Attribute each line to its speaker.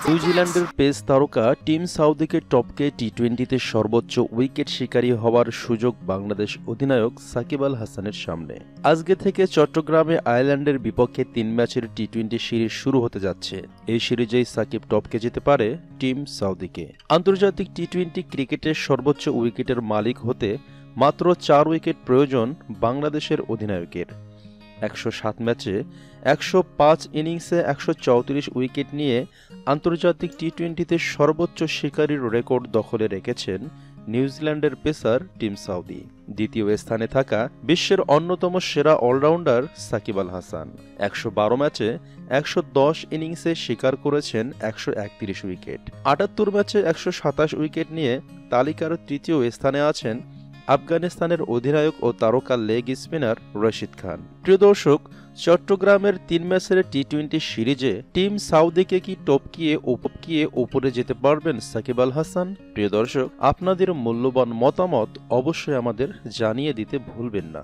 Speaker 1: নিউজিল্যান্ডের পেস তারকা টিম সাউদিকে টপকে টি-20তে সর্বোচ্চ উইকেট শিকারী হওয়ার সুযোগ বাংলাদেশ অধিনায়ক সাকিব আল হাসানের সামনে। আজকে থেকে চট্টগ্রামে আয়ারল্যান্ডের বিপক্ষে 3 ম্যাচের টি-20 সিরিজ শুরু হতে যাচ্ছে। এই সিরিজেই সাকিব টপকে যেতে পারে টিম সাউদিকে। আন্তর্জাতিক টি-20 ক্রিকেটের সর্বোচ্চ উইকেটের মালিক হতে মাত্র 4 উইকেট প্রয়োজন বাংলাদেশের অধিনায়কের। 107 ম্যাচে 105 ইনিংসে 134 উইকেট নিয়ে আন্তর্জাতিক টি-20তে সর্বোচ্চ শিকারীর রেকর্ড দখলে রেখেছেন নিউজিল্যান্ডের পেসার টিম সাউদি। দ্বিতীয় স্থানে থাকা বিশ্বের অন্যতম সেরা অলরাউন্ডার সাকিব আল হাসান 112 ম্যাচে 110 ইনিংসে শিকার করেছেন 131 উইকেট। 78 ম্যাচে 127 উইকেট নিয়ে তালিকার তৃতীয় স্থানে আছেন আফগানিস্তানের অধিনায়ক ও তারকা লেগ স্পিনার রশিদ খান। প্রিয় দর্শক, চট্টগ্রামের 3 ম্যাচের টি-20 সিরিজে টিম সাউদিকে কি টপকিয়ে উপরে যেতে পারবেন সাকিব আল হাসান? প্রিয় দর্শক, আপনাদের মূল্যবান মতামত অবশ্যই আমাদের জানিয়ে দিতে ভুলবেন না।